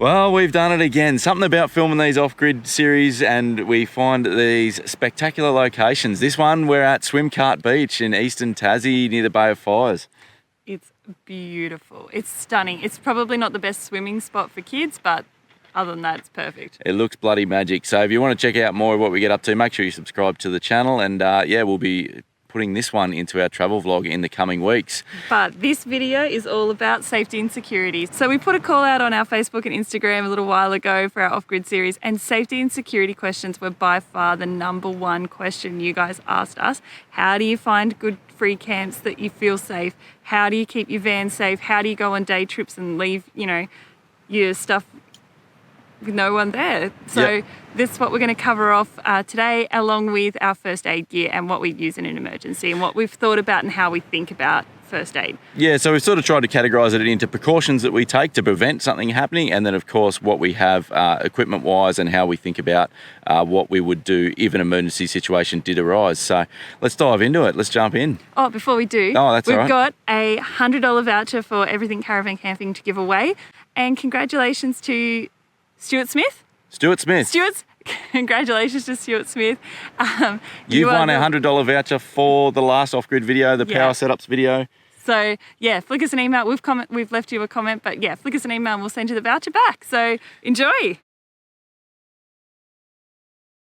Well, we've done it again. Something about filming these off-grid series, and we find these spectacular locations. This one, we're at Swimcart Beach in eastern Tassie near the Bay of Fires. It's beautiful. It's stunning. It's probably not the best swimming spot for kids, but other than that, it's perfect. It looks bloody magic. So if you want to check out more of what we get up to, make sure you subscribe to the channel, and we'll be putting this one into our travel vlog in the coming weeks. But this video is all about safety and security. So we put a call out on our Facebook and Instagram a little while ago for our off-grid series, and safety and security questions were by far the #1 question you guys asked us. How do you find good free camps that you feel safe? How do you keep your van safe? How do you go on day trips and leave, your stuff with no one there? So This is what we're going to cover off today, along with our first aid gear and what we use in an emergency and what we've thought about and how we think about first aid. Yeah, so we've sort of tried to categorise it into precautions that we take to prevent something happening, and then of course what we have equipment wise and how we think about what we would do if an emergency situation did arise. So let's dive into it. Let's jump in. Oh, before we do, we've got a $100 voucher for everything caravan camping to give away, and congratulations to Stuart Smith. Congratulations to Stuart Smith. You've won a $100 voucher for the last off-grid video, the power setups video. So yeah, flick us an email. We've left you a comment, but yeah, flick us an email and we'll send you the voucher back. So enjoy.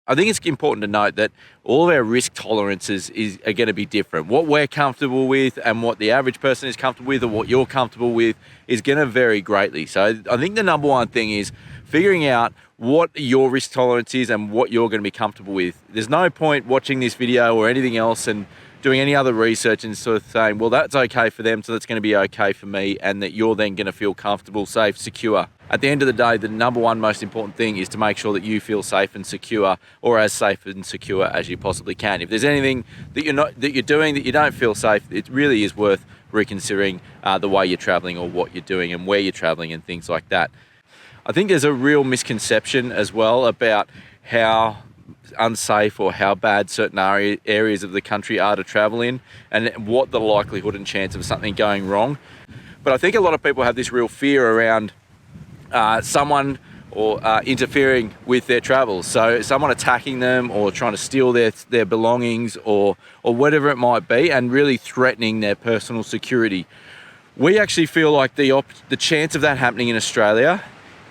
I think it's important to note that all of our risk tolerances are going to be different. What we're comfortable with and what the average person is comfortable with, or what you're comfortable with, is going to vary greatly. So I think the #1 thing is figuring out what your risk tolerance is and what you're going to be comfortable with. There's no point watching this video or anything else and doing any other research and sort of saying, well, that's okay for them, so that's going to be okay for me, and that you're then going to feel comfortable, safe, secure. At the end of the day, the #1 most important thing is to make sure that you feel safe and secure, or as safe and secure as you possibly can. If there's anything that you're doing that you don't feel safe, it really is worth reconsidering the way you're traveling or what you're doing and where you're traveling and things like that. I think there's a real misconception as well about how unsafe or how bad certain areas of the country are to travel in, and what the likelihood and chance of something going wrong. But I think a lot of people have this real fear around someone or interfering with their travels. So someone attacking them or trying to steal their belongings or whatever it might be, and really threatening their personal security. We actually feel like the chance of that happening in Australia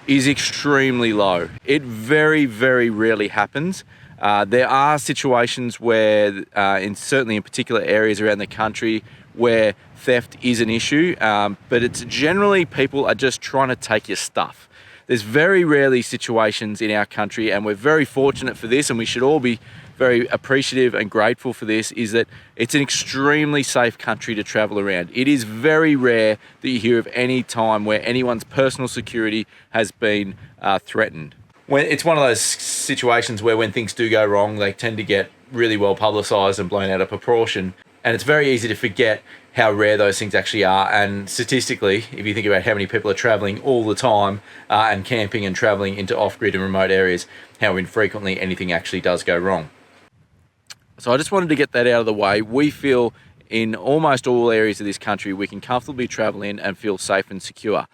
is extremely low. It very, very rarely happens. There are situations where, certainly in particular areas around the country, where theft is an issue, but it's generally people are just trying to take your stuff. There's very rarely situations in our country, and we're very fortunate for this, and we should all be very appreciative and grateful for this, is that it's an extremely safe country to travel around. It is very rare that you hear of any time where anyone's personal security has been threatened. It's one of those situations where when things do go wrong, they tend to get really well publicised and blown out of proportion. And it's very easy to forget how rare those things actually are. And statistically, if you think about how many people are travelling all the time and camping and travelling into off-grid and remote areas, how infrequently anything actually does go wrong. So I just wanted to get that out of the way. We feel in almost all areas of this country we can comfortably travel in and feel safe and secure.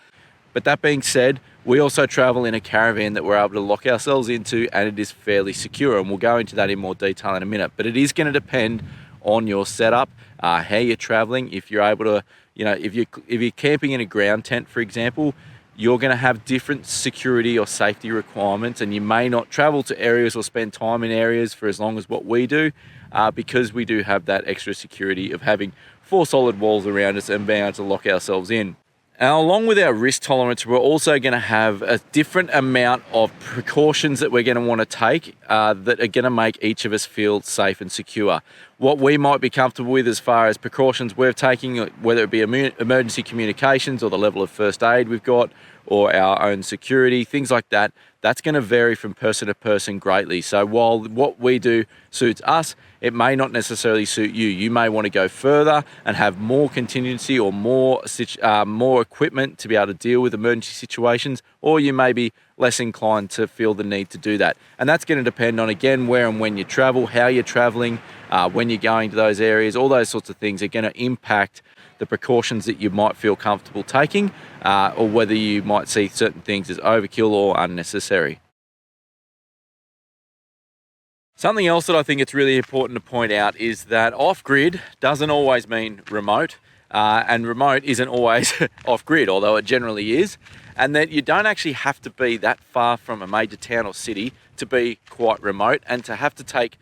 But that being said, we also travel in a caravan that we're able to lock ourselves into, and it is fairly secure, and we'll go into that in more detail in a minute. But it is going to depend on your setup, how you're traveling. If you're able to, if you're camping in a ground tent, for example, you're going to have different security or safety requirements, and you may not travel to areas or spend time in areas for as long as what we do, because we do have that extra security of having 4 solid walls around us and being able to lock ourselves in. Now, along with our risk tolerance, we're also going to have a different amount of precautions that we're going to want to take that are going to make each of us feel safe and secure. What we might be comfortable with as far as precautions we're taking, whether it be emergency communications or the level of first aid we've got, or our own security, things like that, that's going to vary from person to person greatly. So while what we do suits us, it may not necessarily suit you. You may want to go further and have more contingency or more equipment to be able to deal with emergency situations, or you may be less inclined to feel the need to do that. And that's going to depend on, again, where and when you travel, how you're traveling, when you're going to those areas. All those sorts of things are going to impact the precautions that you might feel comfortable taking, or whether you might see certain things as overkill or unnecessary. Something else that I think it's really important to point out is that off-grid doesn't always mean remote, and remote isn't always off-grid, although it generally is, and that you don't actually have to be that far from a major town or city to be quite remote, and to have to take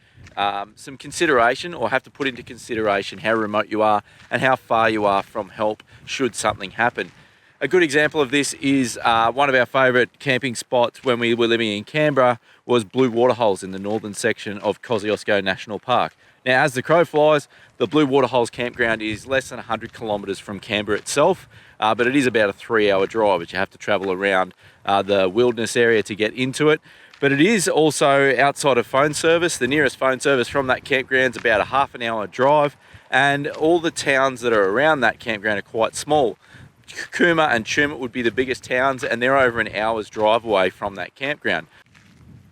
some consideration, or have to put into consideration how remote you are and how far you are from help should something happen. A good example of this is one of our favourite camping spots when we were living in Canberra was Blue Waterholes in the northern section of Kosciuszko National Park. Now, as the crow flies, the Blue Waterholes campground is less than 100 kilometres from Canberra itself, but it is about a 3-hour drive, but you have to travel around the wilderness area to get into it. But it is also outside of phone service. The nearest phone service from that campground is about a half an hour drive, and all the towns that are around that campground are quite small. Cooma and Tumut would be the biggest towns, and they're over an hour's drive away from that campground.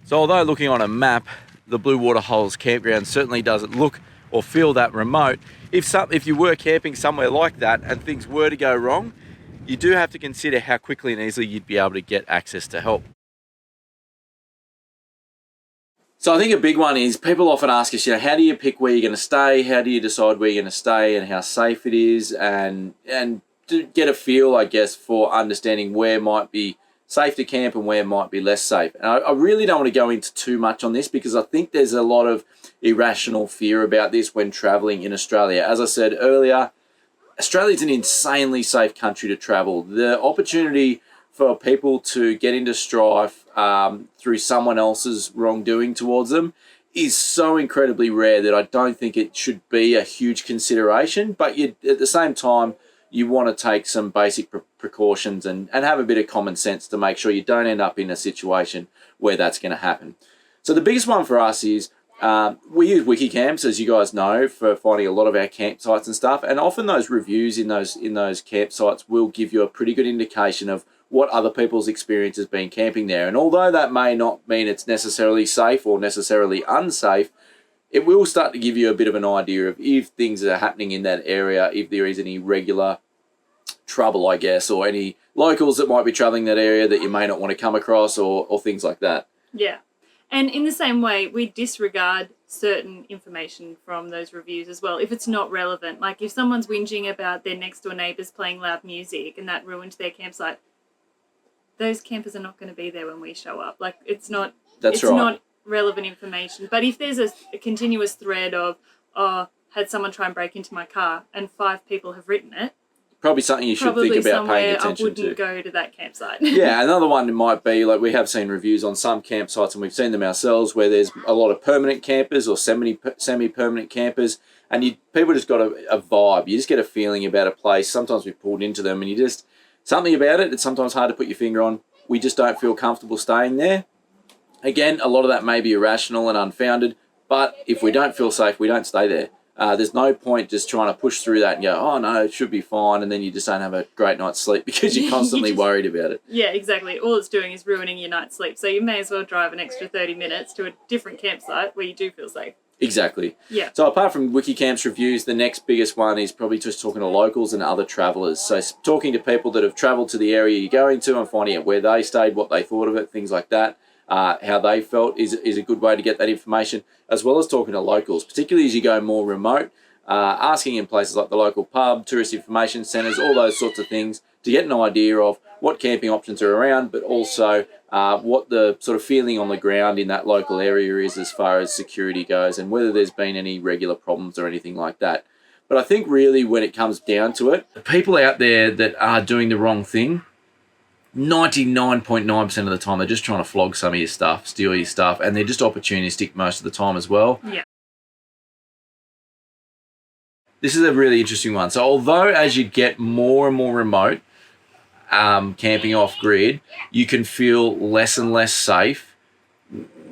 So although looking on a map, the Blue Waterholes campground certainly doesn't look or feel that remote, if you were camping somewhere like that and things were to go wrong, you do have to consider how quickly and easily you'd be able to get access to help. So I think a big one is people often ask us, how do you pick where you're going to stay? How do you decide where you're going to stay and how safe it is? And to get a feel, I guess, for understanding where might be safe to camp and where might be less safe. And I really don't want to go into too much on this because I think there's a lot of irrational fear about this when traveling in Australia. As I said earlier, Australia's an insanely safe country to travel. The opportunity for people to get into strife through someone else's wrongdoing towards them is so incredibly rare that I don't think it should be a huge consideration. But at the same time, you want to take some basic precautions and have a bit of common sense to make sure you don't end up in a situation where that's going to happen. So the biggest one for us is we use Wikicamps, as you guys know, for finding a lot of our campsites and stuff. And often those reviews in those campsites will give you a pretty good indication of what other people's experience has been camping there. And although that may not mean it's necessarily safe or necessarily unsafe, it will start to give you a bit of an idea of if things are happening in that area, if there is any regular trouble, I guess, or any locals that might be traveling that area that you may not want to come across, or things like that. Yeah. And in the same way, we disregard certain information from those reviews as well if it's not relevant. Like if someone's whinging about their next door neighbours playing loud music and that ruined their campsite, those campers are not going to be there when we show up. Like it's not not relevant information. But if there's a continuous thread of, had someone try and break into my car and 5 people have written it, probably something you should think about paying attention to. I wouldn't go to that campsite. Yeah, another one might be, like we have seen reviews on some campsites and we've seen them ourselves where there's a lot of permanent campers or semi-permanent campers, and people just got a vibe. You just get a feeling about a place. Sometimes we've pulled into them and something about it, it's sometimes hard to put your finger on. We just don't feel comfortable staying there. Again, a lot of that may be irrational and unfounded, but if we don't feel safe, we don't stay there. There's no point just trying to push through that and go, oh no, it should be fine, and then you just don't have a great night's sleep because you're constantly worried about it. Yeah, exactly. All it's doing is ruining your night's sleep. So you may as well drive an extra 30 minutes to a different campsite where you do feel safe. Exactly. Yeah. So apart from Wikicamps reviews, the next biggest one is probably just talking to locals and other travellers. So talking to people that have travelled to the area you're going to and finding out where they stayed, what they thought of it, things like that. How they felt is a good way to get that information, as well as talking to locals, particularly as you go more remote, asking in places like the local pub, tourist information centres, all those sorts of things to get an idea of what camping options are around, but also what the sort of feeling on the ground in that local area is as far as security goes and whether there's been any regular problems or anything like that. But I think really when it comes down to it, the people out there that are doing the wrong thing, 99.9% of the time, they're just trying to flog some of your stuff, steal your stuff, and they're just opportunistic most of the time as well. Yeah. This is a really interesting one. So although as you get more and more remote, camping off-grid, you can feel less and less safe,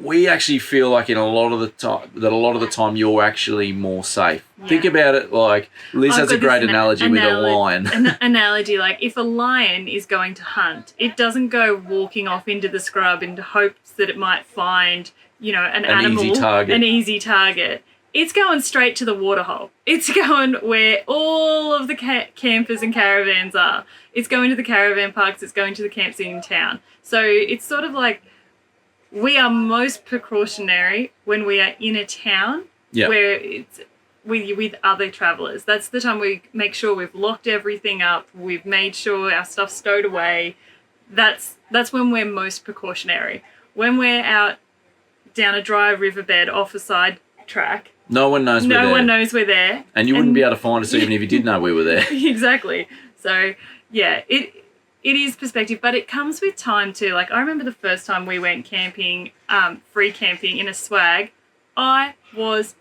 we actually feel like in a lot of the time you're actually more safe. Yeah. Think about it like Liz has a great analogy with a lion. An analogy, like if a lion is going to hunt, it doesn't go walking off into the scrub in hopes that it might find, an animal, an easy target. It's going straight to the waterhole. It's going where all of the campers and caravans are. It's going to the caravan parks. It's going to the camps in town. So it's sort of like we are most precautionary when we are in a town where it's with other travellers. That's the time we make sure we've locked everything up. We've made sure our stuff's stowed away. That's when we're most precautionary. When we're out down a dry riverbed off a side track, no one knows we're there. And you wouldn't be able to find us even if you did know we were there. Exactly. So, yeah, it is perspective, but it comes with time too. Like, I remember the first time we went camping, free camping in a swag, I was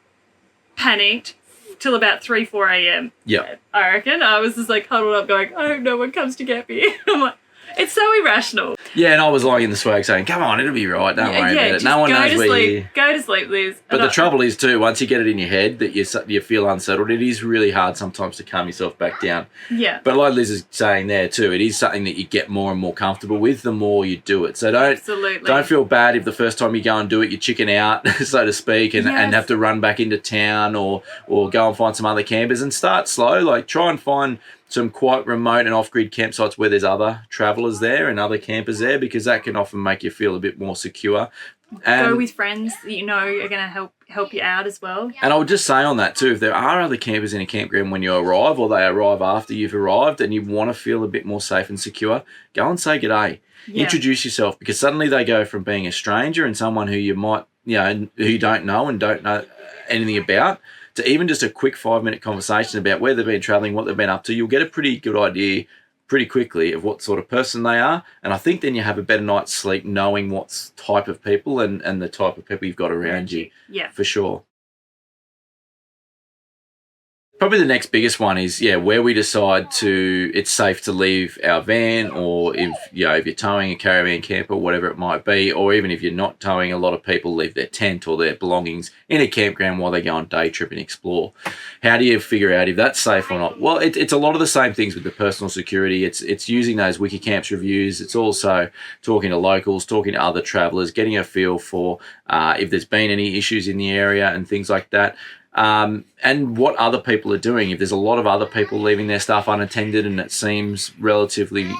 panicked till about 3, 4 a.m. Yeah. I reckon. I was just like huddled up going, I hope no one comes to get me. I'm like, it's so irrational. Yeah, and I was lying in the swag saying, come on, it'll be right. Don't worry about it. No one knows where you... Go to sleep, Liz. But the trouble is too, once you get it in your head that you feel unsettled, it is really hard sometimes to calm yourself back down. Yeah. But like Liz is saying there too, it is something that you get more and more comfortable with the more you do it. So don't feel bad if the first time you go and do it, you chicken out, so to speak, and have to run back into town or go and find some other campers and start slow. Like try and find some quite remote and off-grid campsites where there's other travellers there and other campers there, because that can often make you feel a bit more secure. And go with friends that you know are going to help you out as well. And I would just say on that too, if there are other campers in a campground when you arrive or they arrive after you've arrived and you want to feel a bit more safe and secure, go and say g'day. Yeah. Introduce yourself, because suddenly they go from being a stranger and someone who you might, who you don't know and don't know anything about, to even just a quick 5-minute conversation about where they've been travelling, what they've been up to. You'll get a pretty good idea pretty quickly of what sort of person they are. And I think then you have a better night's sleep knowing what type of people and the type of people you've got around you. Yeah. For sure. Probably the next biggest one is, where we decide it's safe to leave our van, or if you're towing a caravan camper, whatever it might be, or even if you're not towing, a lot of people leave their tent or their belongings in a campground while they go on day trip and explore. How do you figure out if that's safe or not? Well, it's a lot of the same things with the personal security. It's using those Wikicamps reviews. It's also talking to locals, talking to other travellers, getting a feel for if there's been any issues in the area and things like that. And what other people are doing. If there's a lot of other people leaving their stuff unattended and it seems relatively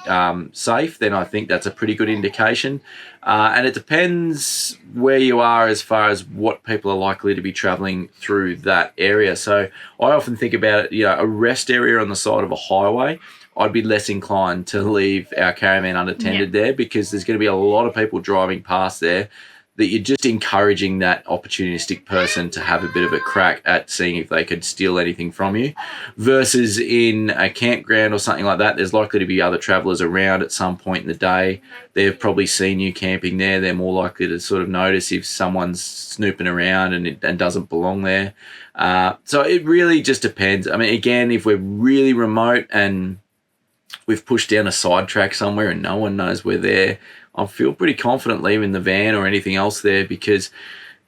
safe, then I think that's a pretty good indication. And it depends where you are as far as what people are likely to be travelling through that area. So I often think about it, a rest area on the side of a highway, I'd be less inclined to leave our caravan unattended there, because there's going to be a lot of people driving past there that you're just encouraging that opportunistic person to have a bit of a crack at seeing if they could steal anything from you. Versus in a campground or something like that, there's likely to be other travellers around at some point in the day. They've probably seen you camping there. They're more likely to sort of notice if someone's snooping around and doesn't belong there. So it really just depends. I mean, again, if we're really remote and we've pushed down a side track somewhere and no one knows we're there, I feel pretty confident leaving the van or anything else there, because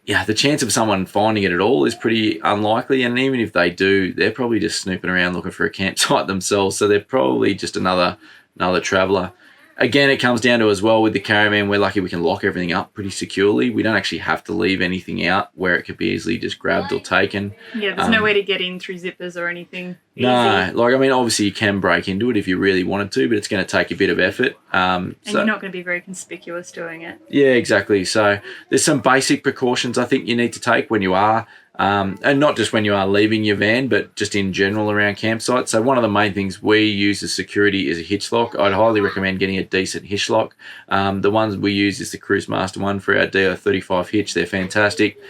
the chance of someone finding it at all is pretty unlikely. And even if they do, they're probably just snooping around looking for a campsite themselves. So they're probably just another traveller. Again, it comes down to as well with the caravan, we're lucky we can lock everything up pretty securely. We don't actually have to leave anything out where it could be easily just grabbed or taken. Yeah, there's no way to get in through zippers or anything. No, obviously you can break into it if you really wanted to, but it's going to take a bit of effort. And you're not going to be very conspicuous doing it. Yeah, exactly. So there's some basic precautions I think you need to take when you are, and not just when you are leaving your van, but just in general around campsites. So one of the main things we use as security is a hitch lock. I'd highly recommend getting a decent hitch lock. The ones we use is the Cruise Master one for our DO35 hitch. They're fantastic,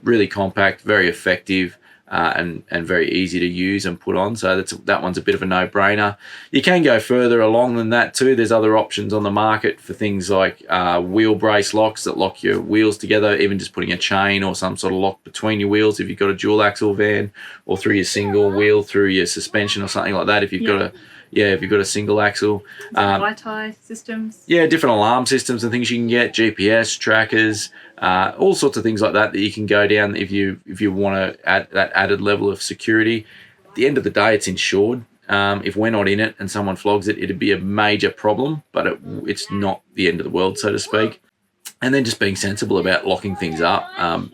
really compact, very effective. And very easy to use and put on. So that one's a bit of a no-brainer. You can go further along than that too. There's other options on the market for things like wheel brace locks that lock your wheels together, even just putting a chain or some sort of lock between your wheels if you've got a dual axle van, or through your single wheel, through your suspension or something like that if you've got Yeah, if you've got a single axle. Wi-Fi systems. Yeah, different alarm systems and things you can get, GPS trackers, all sorts of things like that you can go down if you want to add that added level of security. At the end of the day, it's insured. If we're not in it and someone flogs it, it'd be a major problem, but it's not the end of the world, so to speak. And then just being sensible about locking things up,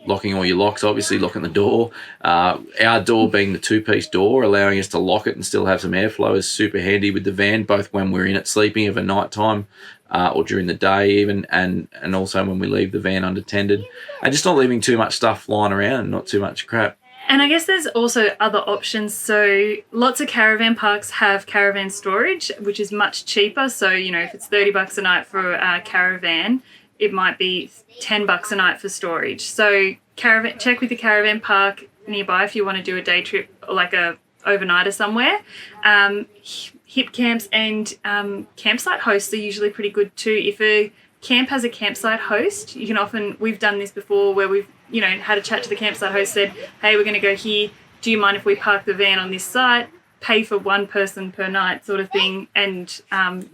locking all your locks, obviously locking the door. Our door being the two-piece door, allowing us to lock it and still have some airflow is super handy with the van, both when we're in it sleeping of a night time or during the day even, and also when we leave the van unattended. And just not leaving too much stuff lying around, not too much crap. And I guess there's also other options. So lots of caravan parks have caravan storage, which is much cheaper. So, if it's $30 a night for a caravan, it might be $10 a night for storage. So check with the caravan park nearby if you want to do a day trip, like a overnighter somewhere. Hip camps and campsite hosts are usually pretty good too. If a camp has a campsite host, you can often, we've done this before where we've had a chat to the campsite host, said, hey, we're going to go here. Do you mind if we park the van on this site? Pay for one person per night sort of thing, and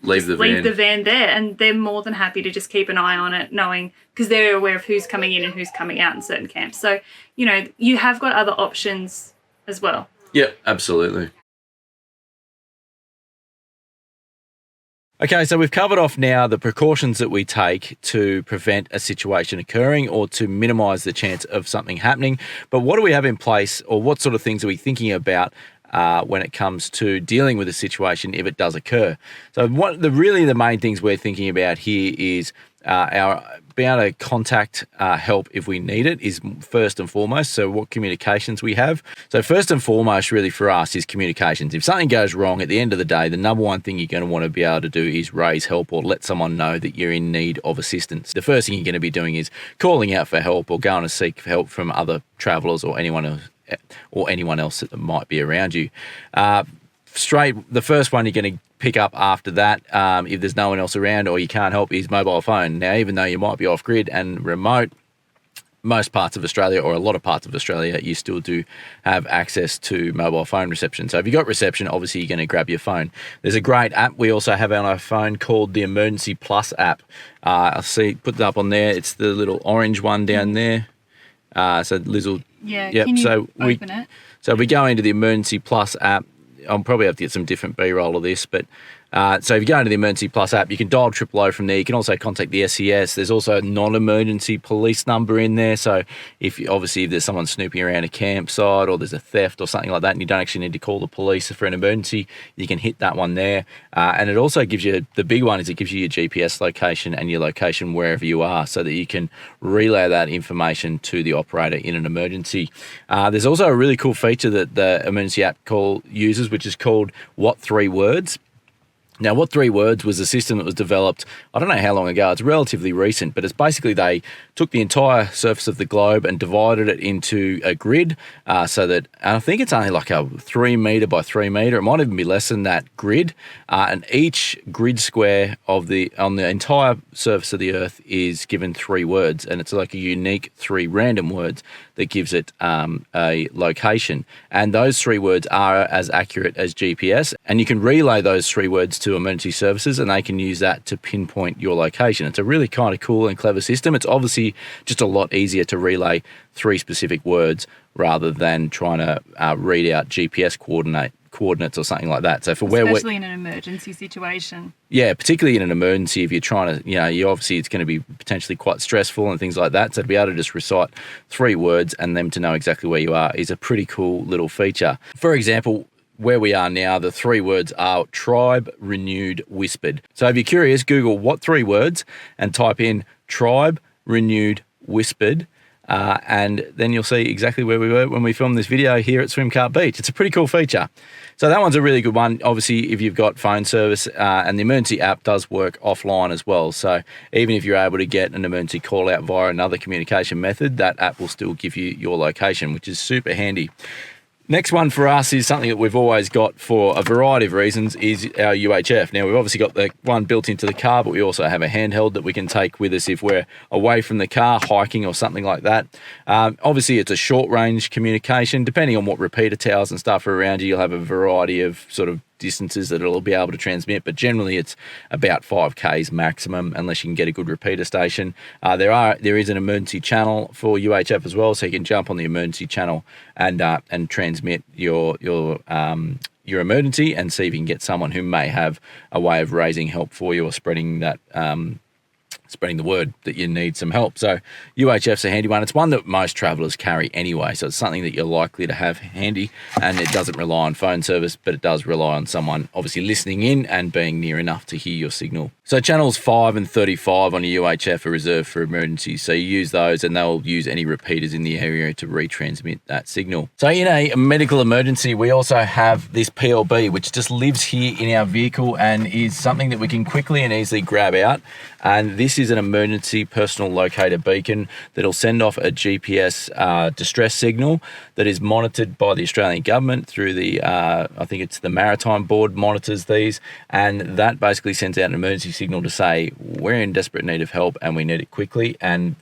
leave the van there, and they're more than happy to just keep an eye on it, knowing, because they're aware of who's coming in and who's coming out in certain camps. So you have got other options as well. Yeah, absolutely. Okay, so we've covered off now the precautions that we take to prevent a situation occurring or to minimise the chance of something happening. But what do we have in place, or what sort of things are we thinking about when it comes to dealing with a situation if it does occur? So the main things we're thinking about here is our being able to contact help if we need it is first and foremost. So what communications we have. So first and foremost really for us is communications. If something goes wrong at the end of the day, the number one thing you're going to want to be able to do is raise help or let someone know that you're in need of assistance. The first thing you're going to be doing is calling out for help or going to seek help from other travellers or anyone else that might be around you. The first one you're going to pick up after that, if there's no one else around or you can't help, is mobile phone. Now, even though you might be off grid and remote, most parts of Australia, or a lot of parts of Australia, you still do have access to mobile phone reception. So if you've got reception, obviously you're going to grab your phone. There's a great app we also have on our phone called the Emergency Plus app. I'll put it up on there. It's the little orange one down there. So Liz will... Yeah, yep. Can you open it? So if we go into the Emergency Plus app, I'll probably have to get some different B-roll of this, but so if you go into the Emergency Plus app, you can dial 000 from there. You can also contact the SES. There's also a non-emergency police number in there. So if there's someone snooping around a campsite or there's a theft or something like that and you don't actually need to call the police for an emergency, you can hit that one there. And it also gives you, the big one is it gives you your GPS location and your location wherever you are so that you can relay that information to the operator in an emergency. There's also a really cool feature that the emergency app uses, which is called What 3 Words. Now, What 3 Words was a system that was developed, I don't know how long ago, it's relatively recent, but it's basically they took the entire surface of the globe and divided it into a grid so that, and I think it's only like a 3 metre by 3 metre, it might even be less than that grid, and each grid square on the entire surface of the earth is given 3 words, and it's like a unique 3 random words that gives it a location. And those 3 words are as accurate as GPS, and you can relay those 3 words to emergency services and they can use that to pinpoint your location. It's a really kind of cool and clever system. It's obviously just a lot easier to relay 3 specific words rather than trying to read out GPS coordinates or something like that. So especially in an emergency situation. Yeah, particularly in an emergency, if you're trying to, you obviously it's going to be potentially quite stressful and things like that. So to be able to just recite 3 words and them to know exactly where you are is a pretty cool little feature. For example, where we are now, the 3 words are tribe, renewed, whispered. So if you're curious, Google What 3 Words and type in tribe, renewed, whispered, and then you'll see exactly where we were when we filmed this video here at Swimcart Beach. It's a pretty cool feature. So that one's a really good one. Obviously, if you've got phone service, and the emergency app does work offline as well. So even if you're able to get an emergency call out via another communication method, that app will still give you your location, which is super handy. Next one for us is something that we've always got for a variety of reasons is our UHF. Now, we've obviously got the one built into the car, but we also have a handheld that we can take with us if we're away from the car, hiking or something like that. Obviously, it's a short-range communication. Depending on what repeater towers and stuff are around you, you'll have a variety of sort of distances that it'll be able to transmit, but generally it's about 5Ks maximum, unless you can get a good repeater station. There is an emergency channel for UHF as well, so you can jump on the emergency channel and transmit your emergency and see if you can get someone who may have a way of raising help for you or spreading the word that you need some help. So UHF's a handy one. It's one that most travellers carry anyway, so it's something that you're likely to have handy, and it doesn't rely on phone service, but it does rely on someone obviously listening in and being near enough to hear your signal. So channels 5 and 35 on a UHF are reserved for emergencies, so you use those and they'll use any repeaters in the area to retransmit that signal. So in a medical emergency, we also have this PLB, which just lives here in our vehicle and is something that we can quickly and easily grab out. And this is an emergency personal locator beacon that'll send off a GPS distress signal that is monitored by the Australian government through the, I think it's the Maritime Board monitors these, and that basically sends out an emergency signal to say we're in desperate need of help and we need it quickly.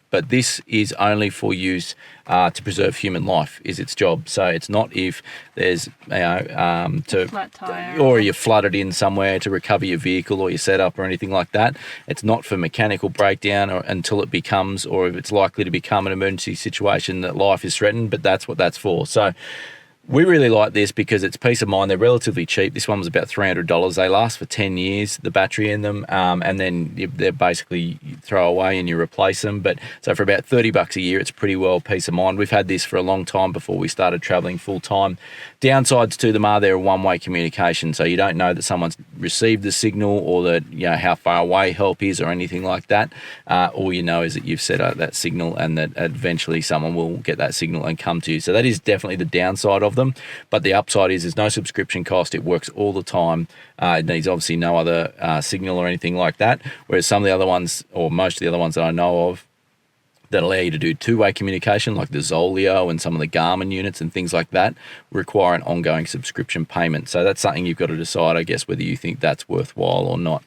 But this is only for use to preserve human life, is its job. So it's not if there's Flat tire, or you're flooded in somewhere to recover your vehicle or your setup or anything like that. It's not for mechanical breakdown or until it becomes, or if it's likely to become, an emergency situation that life is threatened, but that's what that's for. So we really like this because it's peace of mind. They're relatively cheap. This one was about $300. They last for 10 years, the battery in them, and then they're basically you throw away and you replace them. But so for about $30 a year, it's pretty well peace of mind. We've had this for a long time before we started traveling full time. Downsides to them are they're a one-way communication, so you don't know that someone's received the signal or that how far away help is or anything like that. All you know is that you've set out that signal and that eventually someone will get that signal and come to you. So that is definitely the downside of them, but the upside is there's no subscription cost. It works all the time. It needs obviously no other signal or anything like that, whereas some of the other ones, or most of the other ones that I know of, that allow you to do two-way communication, like the Zoleo and some of the Garmin units and things like that, require an ongoing subscription payment. So that's something you've got to decide, I guess, whether you think that's worthwhile or not.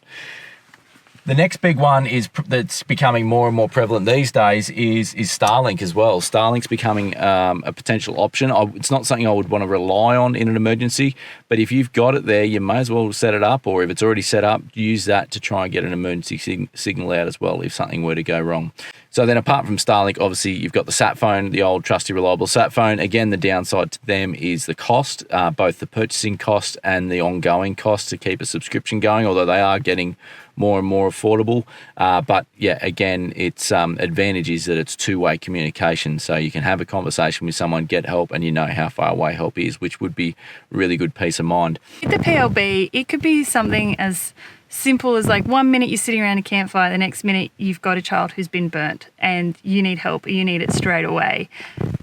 The next big one that's becoming more and more prevalent these days is Starlink as well. Starlink's becoming a potential option. It's not something I would want to rely on in an emergency, but if you've got it there, you may as well set it up, or if it's already set up, use that to try and get an emergency signal out as well if something were to go wrong. So then apart from Starlink, obviously you've got the sat phone, the old trusty reliable sat phone. Again, the downside to them is the cost, both the purchasing cost and the ongoing cost to keep a subscription going, although they are getting more and more affordable. But yeah, again, its advantage is that it's two-way communication. So you can have a conversation with someone, get help, and you know how far away help is, which would be really good peace of mind. With the PLB, it could be something as simple as like 1 minute you're sitting around a campfire, the next minute you've got a child who's been burnt and you need help, you need it straight away.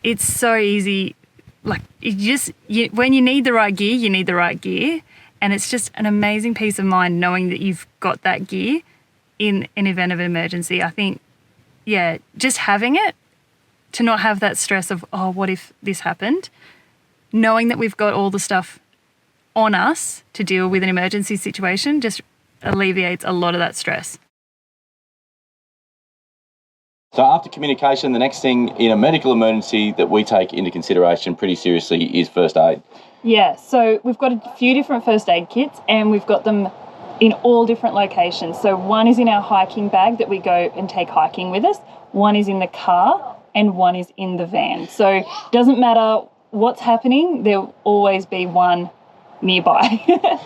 It's so easy. Like when you need the right gear, you need the right gear. And it's just an amazing peace of mind knowing that you've got that gear in an event of an emergency. I think, yeah, just having it, to not have that stress of, oh, what if this happened? Knowing that we've got all the stuff on us to deal with an emergency situation just alleviates a lot of that stress. So after communication, the next thing in a medical emergency that we take into consideration pretty seriously is first aid. Yeah, so we've got a few different first aid kits and we've got them in all different locations. So one is in our hiking bag that we go and take hiking with us, one is in the car, and one is in the van. So it doesn't matter what's happening, there'll always be one nearby.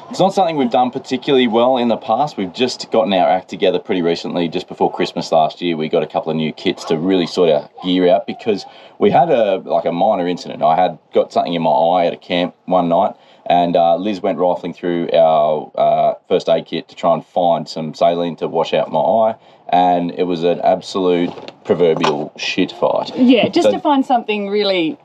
It's not something we've done particularly well in the past. We've just gotten our act together pretty recently. Just before Christmas last year, we got a couple of new kits to really sort our gear out because we had a minor incident. I had got something in my eye at a camp one night, and Liz went rifling through our first aid kit to try and find some saline to wash out my eye, and it was an absolute proverbial shit fight. Yeah, just to find something really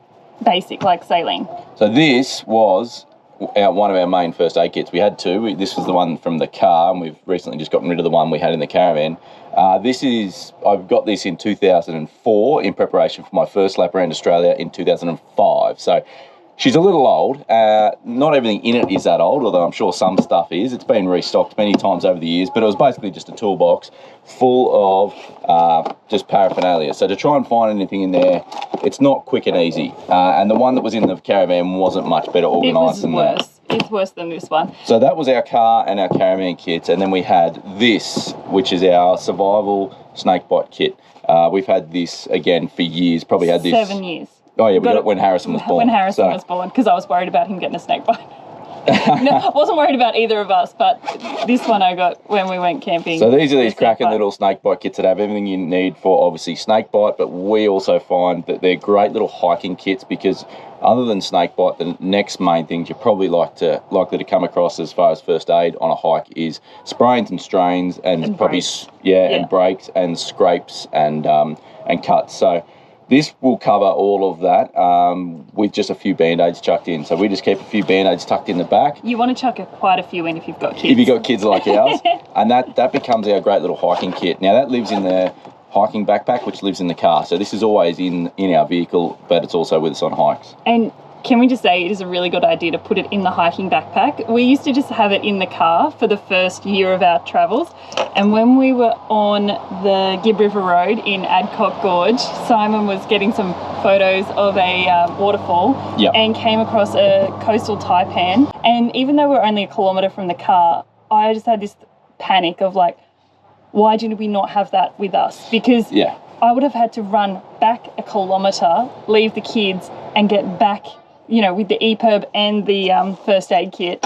basic like saline. So this was one of our main first aid kits. We had two. This was the one from the car, and we've recently just gotten rid of the one we had in the caravan. I've got this in 2004 in preparation for my first lap around Australia in 2005. So She's a little old. Not everything in it is that old, although I'm sure some stuff is. It's been restocked many times over the years, but it was basically just a toolbox full of just paraphernalia. So to try and find anything in there, it's not quick and easy. And the one that was in the Caravan wasn't much better organised than that. It's worse than this one. So that was our car and our Caravan kits, and then we had this, which is our survival snakebite kit. We've had this, again, for years, probably had this... 7 years. Oh, yeah, we got it when Harrison was born. When Harrison was born, because I was worried about him getting a snake bite. No, I wasn't worried about either of us, but this one I got when we went camping. So these are these cracking little snakebite kits that have everything you need for, obviously, snakebite, but we also find that they're great little hiking kits because other than snakebite, the next main things you're probably likely to come across as far as first aid on a hike is sprains and strains and probably, breaks. And breaks and scrapes and cuts. So this will cover all of that with just a few Band-Aids chucked in. So we just keep a few Band-Aids tucked in the back. You want to chuck quite a few in if you've got kids. If you've got kids like ours. And that becomes our great little hiking kit. Now, that lives in the hiking backpack, which lives in the car. So this is always in our vehicle, but it's also with us on hikes. And can we just say it is a really good idea to put it in the hiking backpack? We used to just have it in the car for the first year of our travels. And when we were on the Gibb River Road in Adcock Gorge, Simon was getting some photos of a waterfall and came across a coastal taipan. And even though we were only a kilometre from the car, I just had this panic of like, why did we not have that with us? Because I would have had to run back a kilometre, leave the kids and get back, you know, with the EPIRB and the first aid kit.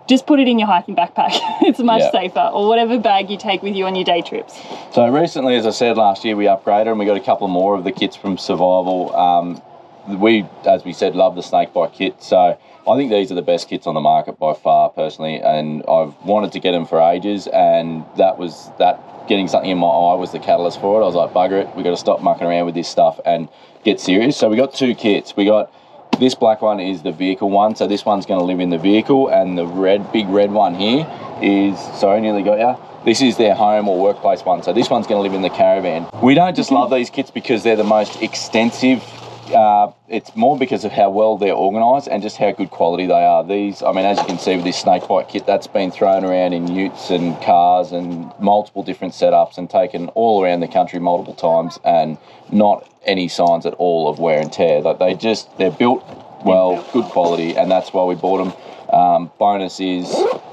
Just put it in your hiking backpack. It's much safer, or whatever bag you take with you on your day trips. So recently, as I said, last year we upgraded and we got a couple more of the kits from Survival. We, as we said, love the snakebite kit. So I think these are the best kits on the market by far, personally, and I've wanted to get them for ages, and getting something in my eye was the catalyst for it. I was like, bugger it, we've got to stop mucking around with this stuff and get serious. So we got two kits. We got this black one is the vehicle one, so this one's going to live in the vehicle, and the big red one here is, sorry, nearly got ya. This is their home or workplace one, so this one's going to live in the Caravan. We don't just love these kits because they're the most extensive. It's more because of how well they're organised and just how good quality they are. These, I mean, as you can see with this snakebite kit, that's been thrown around in utes and cars and multiple different setups and taken all around the country multiple times, and not any signs at all of wear and tear. Like they're built well, good quality, and that's why we bought them. Bonus is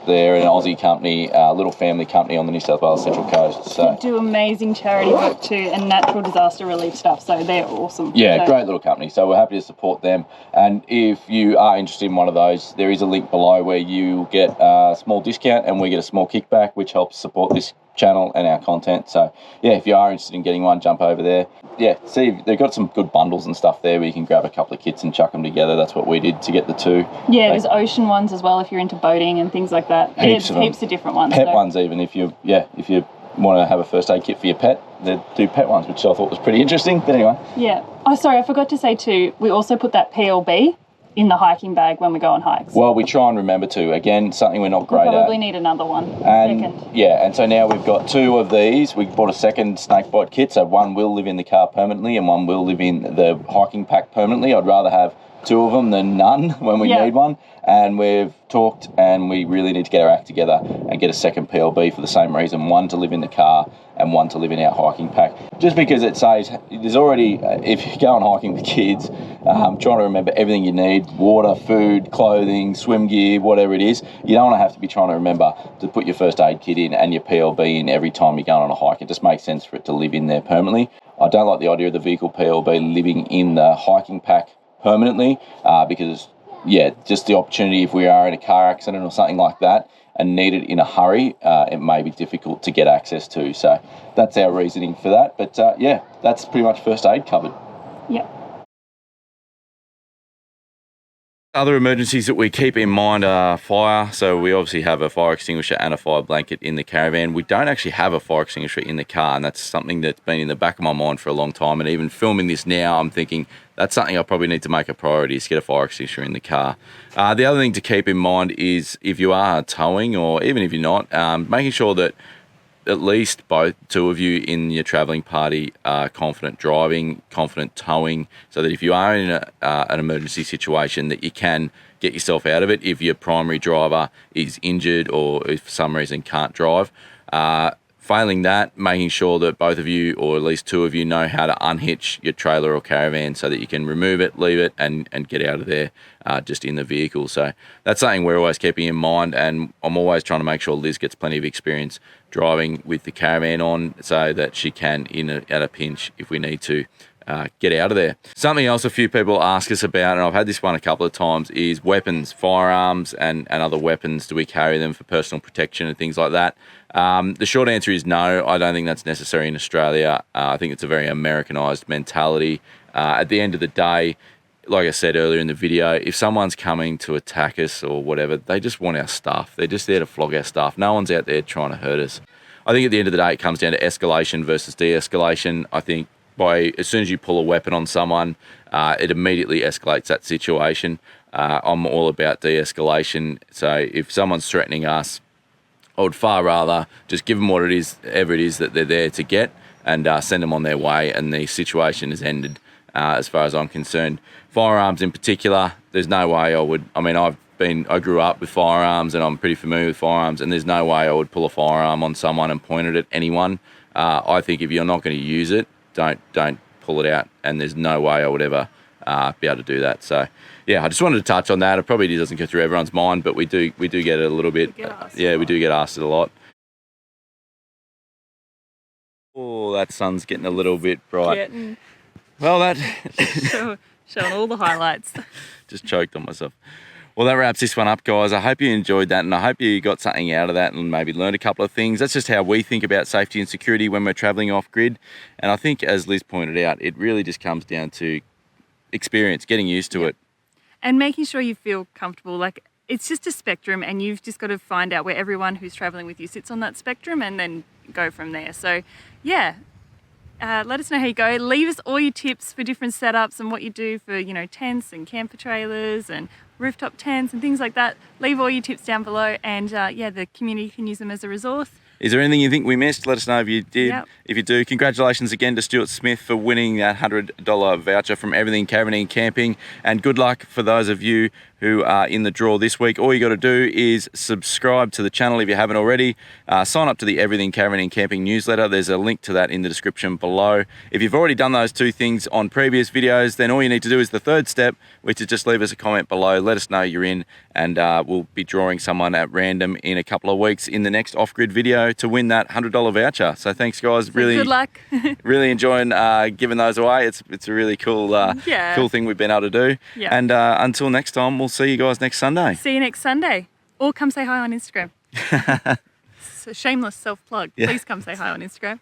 they're an Aussie company, a little family company on the New South Wales Central Coast. So they do amazing charity work too, and natural disaster relief stuff, so they're awesome. Yeah, great little company, so we're happy to support them. And if you are interested in one of those, there is a link below where you get a small discount and we get a small kickback, which helps support this channel and our content. So yeah, if you are interested in getting one, jump over there. Yeah, see, they've got some good bundles and stuff there where you can grab a couple of kits and chuck them together. That's what we did to get the two. Yeah, there's ocean ones as well if you're into boating and things like that. Heaps of different ones. Pet ones even, if you want to have a first aid kit for your pet, they do pet ones, which I thought was pretty interesting. But anyway. Yeah. Oh, sorry, I forgot to say too, we also put that PLB in the hiking bag when we go on hikes. Well, we try and remember to. Again, something we're not great at. We'll probably need another one. Second. Yeah, and so now we've got two of these. We bought a second snakebite kit, so one will live in the car permanently and one will live in the hiking pack permanently. I'd rather have two of them than none when we need one. And we've talked and we really need to get our act together and get a second PLB for the same reason. One to live in the car and one to live in our hiking pack. Just because it says there's already, if you're going hiking with kids, trying to remember everything you need, water, food, clothing, swim gear, whatever it is, you don't want to have to be trying to remember to put your first aid kit in and your PLB in every time you're going on a hike. It just makes sense for it to live in there permanently. I don't like the idea of the vehicle PLB living in the hiking pack permanently because just the opportunity if we are in a car accident or something like that and need it in a hurry, it may be difficult to get access to. So that's our reasoning for that. But that's pretty much first aid covered. Yep. Other emergencies that we keep in mind are fire. So we obviously have a fire extinguisher and a fire blanket in the Caravan. We don't actually have a fire extinguisher in the car, and that's something that's been in the back of my mind for a long time. And even filming this now, I'm thinking that's something I probably need to make a priority, is get a fire extinguisher in the car. The other thing to keep in mind is if you are towing, or even if you're not, making sure that at least two of you in your travelling party are confident driving, confident towing, so that if you are in an emergency situation, that you can get yourself out of it if your primary driver is injured or if for some reason can't drive. Failing that, making sure that both of you, or at least two of you, know how to unhitch your trailer or caravan so that you can remove it, leave it, and get out of there just in the vehicle. So that's something we're always keeping in mind, and I'm always trying to make sure Liz gets plenty of experience driving with the caravan on so that she can, at a pinch, if we need to, get out of there. Something else a few people ask us about, and I've had this one a couple of times, is weapons, firearms and other weapons. Do we carry them for personal protection and things like that? The short answer is no. I don't think that's necessary in Australia. I think it's a very Americanized mentality. At the end of the day, like I said earlier in the video, if someone's coming to attack us or whatever, they just want our stuff. They're just there to flog our stuff. No one's out there trying to hurt us. I think at the end of the day, it comes down to escalation versus de-escalation. I think as soon as you pull a weapon on someone, it immediately escalates that situation. I'm all about de-escalation. So if someone's threatening us, I would far rather just give them what it is, ever it is that they're there to get, and send them on their way, and the situation is ended as far as I'm concerned. Firearms in particular, there's no way I would. I mean, I grew up with firearms and I'm pretty familiar with firearms, and there's no way I would pull a firearm on someone and point it at anyone. I think if you're not going to use it, don't pull it out, and there's no way I would ever be able to do that. So yeah, I just wanted to touch on that. It probably doesn't go through everyone's mind, but we do get it a little bit. We do get asked it a lot. Oh, that sun's getting a little bit bright. Well, that showing all the highlights. Just choked on myself. Well, that wraps this one up, guys. I hope you enjoyed that, and I hope you got something out of that and maybe learned a couple of things. That's just how we think about safety and security when we're travelling off-grid. And I think, as Liz pointed out, it really just comes down to experience, getting used to it. And making sure you feel comfortable. Like, it's just a spectrum, and you've just got to find out where everyone who's travelling with you sits on that spectrum and then go from there. So, yeah. Let us know how you go. Leave us all your tips for different setups and what you do for, tents and camper trailers and rooftop tents and things like that. Leave all your tips down below, and the community can use them as a resource. Is there anything you think we missed? Let us know if you did. Yep. If you do, congratulations again to Stuart Smith for winning that $100 voucher from Everything Caravan and Camping, and good luck for those of you who are in the draw this week. All you got to do is subscribe to the channel if you haven't already. Sign up to the Everything Caravan and Camping newsletter. There's a link to that in the description below. If you've already done those two things on previous videos, then all you need to do is the third step, which is just leave us a comment below. Let us know you're in, and we'll be drawing someone at random in a couple of weeks in the next off-grid video to win that $100 voucher. So thanks, guys. Really good luck. Really enjoying giving those away. It's a really cool cool thing we've been able to do. Yeah. And until next time, we'll see you guys next Sunday. See you next Sunday. Or come say hi on Instagram. So shameless self-plug. Yeah. Please come say hi on Instagram.